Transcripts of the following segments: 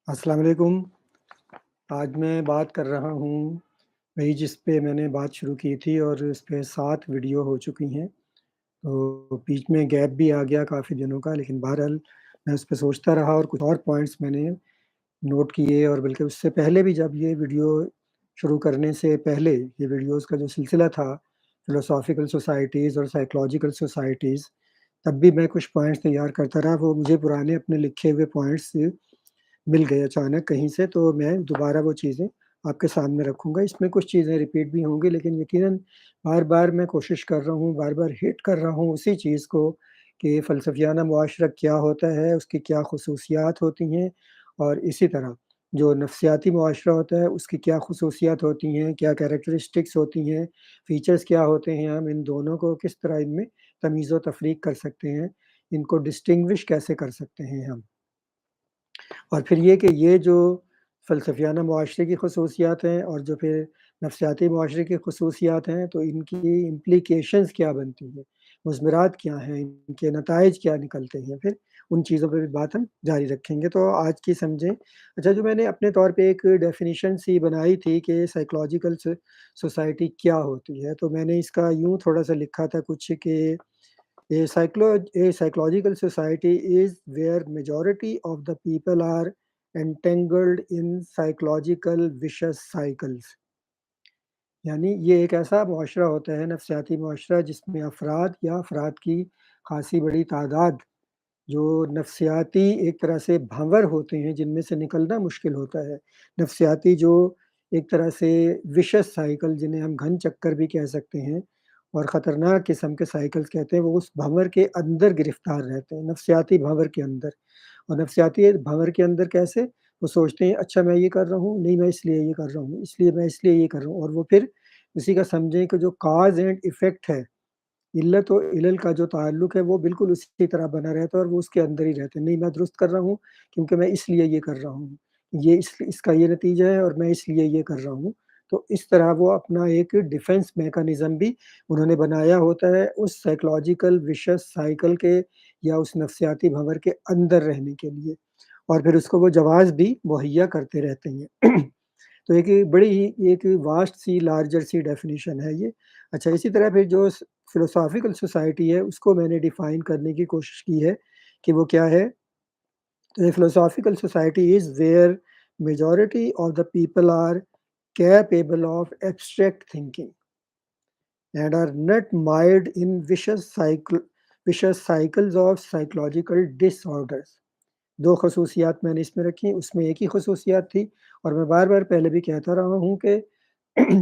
अस्सलाम वालेकुम। आज मैं बात कर रहा हूँ वही जिस पे मैंने बात शुरू की थी और इस पे 7 वीडियो हो चुकी हैं। तो बीच में गैप भी आ गया काफ़ी दिनों का, लेकिन बहरहाल मैं उस पे सोचता रहा और कुछ और पॉइंट्स मैंने नोट किए, और बल्कि उससे पहले भी जब ये वीडियो शुरू करने से पहले ये वीडियोज़ का जो सिलसिला था, फ़िलोसॉफ़िकल सोसाइटीज़ और साइकोलॉजिकल सोसाइटीज़, तब भी मैं कुछ पॉइंट्स तैयार करता रहा। वो मुझे पुराने अपने लिखे हुए पॉइंट्स मिल गए अचानक कहीं से, तो मैं दोबारा वो चीज़ें आपके सामने रखूँगा। इसमें कुछ चीज़ें रिपीट भी होंगी, लेकिन यकीनन बार-बार मैं कोशिश कर रहा हूँ, बार-बार हिट कर रहा हूँ उसी चीज़ को कि फ़लसफ़ियाना मुआशरा क्या होता है, उसकी क्या ख़ुसूसियात होती हैं, और इसी तरह जो नफ़सियाती मुआशरा होता है, उसकी क्या ख़ुसूसियात होती हैं, क्या कैरेक्टरिस्टिक्स होती हैं, फ़ीचर्स क्या होते हैं, हम इन दोनों को किस तरह इनमें तमीज़ व तफ़रीक कर सकते हैं, इनको डिस्टिंग्विश कैसे कर सकते हैं हम। और फिर ये कि ये जो फ़लसफ़ियाना मुआशरे की ख़ुसूसियात हैं और जो फिर नफ़सियाती मुआशरे की ख़ुसूसियात हैं, तो इनकी इम्प्लीकेशंस क्या बनती हैं, मुज़मरात क्या हैं, इनके नताइज क्या निकलते हैं, फिर उन चीज़ों पे भी बात हम जारी रखेंगे। तो आज की समझें। अच्छा, जो मैंने अपने तौर पे एक डेफ़िनिशन सी बनाई थी कि साइकोलॉजिकल सोसाइटी क्या होती है, तो मैंने इसका यूँ थोड़ा-सा लिखा था कुछ कि a psychological society is where majority of the people are entangled in psychological vicious cycles। यानी ये एक ऐसा मुआशरा होता है, नफ़सियाती मुआशरा, जिसमें अफ़राद या अफ़राद की ख़ासी बड़ी तादाद जो नफ़सियाती एक तरह से भंवर होते हैं, जिनमें से निकलना मुश्किल होता है। नफ़सियाती जो एक तरह से विशस साइकिल, जिन्हें हम घन चक्कर भी कह सकते हैं और ख़तरनाक किस्म के साइकिल्स कहते हैं, वो उस भंवर के अंदर गिरफ़्तार रहते हैं, नफ़सियाती भंवर के अंदर। और नफ़सियाती भंवर के अंदर कैसे? वो सोचते हैं, अच्छा मैं ये कर रहा हूँ, नहीं मैं इसलिए ये कर रहा हूँ, इसलिए मैं इसलिए ये कर रहा हूँ, और वो फिर उसी का समझें कि जो कॉज़ एंड इफ़ेक्ट है, इल्लत और इलल का जो ताल्लुक है, वो बिल्कुल उसी तरह बना रहता है और वो उसके अंदर ही रहते हैं। नहीं, मैं दुरुस्त कर रहा हूँ क्योंकि मैं इसलिए ये कर रहा हूँ। ये इसका ये नतीजा है और मैं इसलिए ये कर रहा हूँ। तो इस तरह वो अपना एक डिफेंस मैकेनिज़्म भी उन्होंने बनाया होता है उस साइकोलॉजिकल विशस साइकिल के या उस नफ्सियाती भंवर के अंदर रहने के लिए, और फिर उसको वो जवाज़ भी मुहैया करते रहते हैं। तो एक बड़ी ही एक वास्ट सी लार्जर सी डेफ़िनिशन है ये। अच्छा, इसी तरह फिर जो फ़िलोसॉफ़िकल सोसाइटी है, उसको मैंने डिफ़ाइन करने की कोशिश की है कि वो क्या है। तो a philosophical society is where majority of the people are capable of abstract thinking and are not mired in vicious cycles of psychological disorders। 2 ख़ुसूसियात मैंने इसमें रखी, उसमें एक ही ख़ुसूसियत थी, और मैं बार-बार पहले भी कहता रहा हूँ कि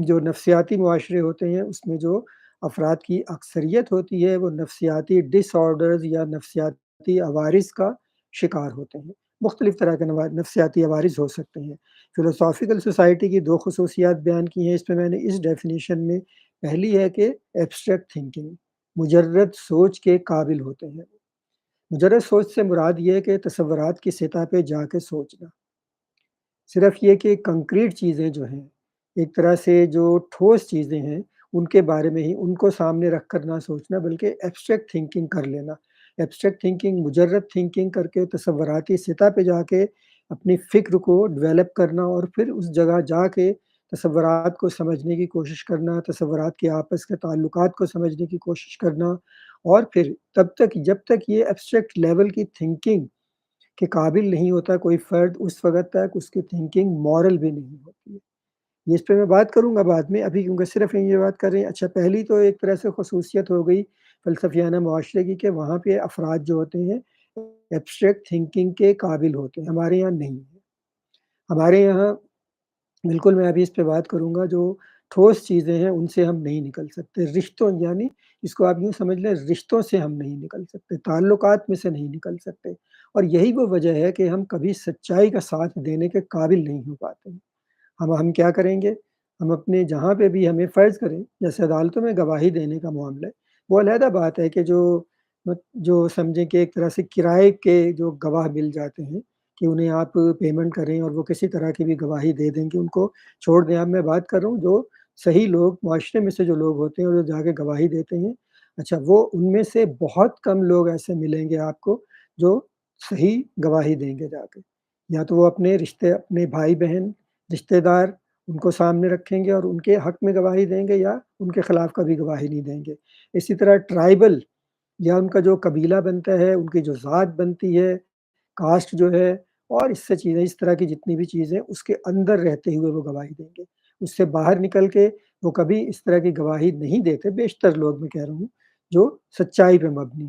जो नफ़सियाती मुआशरे होते हैं, उसमें जो अफ़राद की अक्सरियत होती है, वो नफ़सियाती डिसऑर्डर्स या नफ़सियाती अवारिस का शिकार होते हैं। मुख्तलिफ़ तरह के नफ़सियाती अवारिस हो सकते हैं। फ़िलोसॉफ़िकल सोसाइटी की 2 ख़ुसूसियात बयान की हैं इसमें मैंने इस डेफ़िनिशन में। पहली है कि एब्स्ट्रैक्ट थिंकिंग, मुजर्रद सोच के काबिल होते हैं। मुजर्रद सोच से मुराद ये है कि तसव्वुरात की सतह पे जाके सोचना। सिर्फ़ ये कि कंक्रीट चीज़ें जो हैं, एक तरह से जो ठोस चीज़ें हैं, उनके बारे में ही उनको सामने रख कर ना सोचना, बल्कि एब्स्ट्रैक्ट थिंकिंग कर लेना। एब्स्ट्रैक्ट थिंकिंग, मुजर्रद थिंकिंग करके तसव्वुराती सतह पे जाके अपनी फ़िक्र को डेवलप करना और फिर उस जगह जाके तसव्वुरात को समझने की कोशिश करना, तसव्वुरात के आपस के ताल्लुकात को समझने की कोशिश करना, और फिर तब तक जब तक ये एब्स्ट्रैक्ट लेवल की थिंकिंग के काबिल नहीं होता कोई फ़र्द, उस वक़्त तक उसकी थिंकिंग मॉरल भी नहीं होती है। ये इस पे मैं बात करूँगा बाद में, अभी क्योंकि सिर्फ़ ये बात कर रहे हैं। अच्छा, पहली तो एक तरह से ख़ुसूसियत हो गई फ़लसफ़ियाना मुआशरे की कि वहाँ पे अफ़राद जो होते हैं, एब्स्ट्रैक्ट थिंकिंग के काबिल होते हैं, हमारे यहाँ नहीं है। हमारे यहाँ बिल्कुल, मैं अभी इस पे बात करूँगा, जो ठोस चीज़ें हैं उनसे हम नहीं निकल सकते। रिश्तों, यानी इसको आप यूँ समझ लें, रिश्तों से हम नहीं निकल सकते, ताल्लुकात में से नहीं निकल सकते, और यही वो वजह है कि हम कभी सच्चाई का साथ देने के काबिल नहीं हो पाते हैं। हम क्या करेंगे? हम अपने जहाँ पे भी हमें फ़र्ज़ करें, जैसे अदालतों में गवाही देने का मामला है, वो अलहदा बात है कि जो समझें कि एक तरह से किराए के जो गवाह मिल जाते हैं, कि उन्हें आप पेमेंट करें और वो किसी तरह की भी गवाही दे दें कि उनको छोड़ दें। अब मैं बात कर रहा हूँ जो सही लोग, मुआशरे में से जो लोग होते हैं और जो जाके गवाही देते हैं, अच्छा वो उनमें से बहुत कम लोग ऐसे मिलेंगे आपको जो सही गवाही देंगे जाके। या तो वो अपने भाई-बहन, रिश्तेदार उनको सामने रखेंगे और उनके हक़ में गवाही देंगे या उनके खिलाफ कभी गवाही नहीं देंगे। इसी तरह ट्राइबल या उनका जो कबीला बनता है, उनकी जो ज़ात बनती है, कास्ट जो है और इससे चीज़ें इस तरह की जितनी भी चीज़ें उसके अंदर रहते हुए वो गवाही देंगे। उससे बाहर निकल के वो कभी इस तरह की गवाही नहीं देते, बेशतर लोग मैं कह रहा हूँ, जो सच्चाई पे मबनी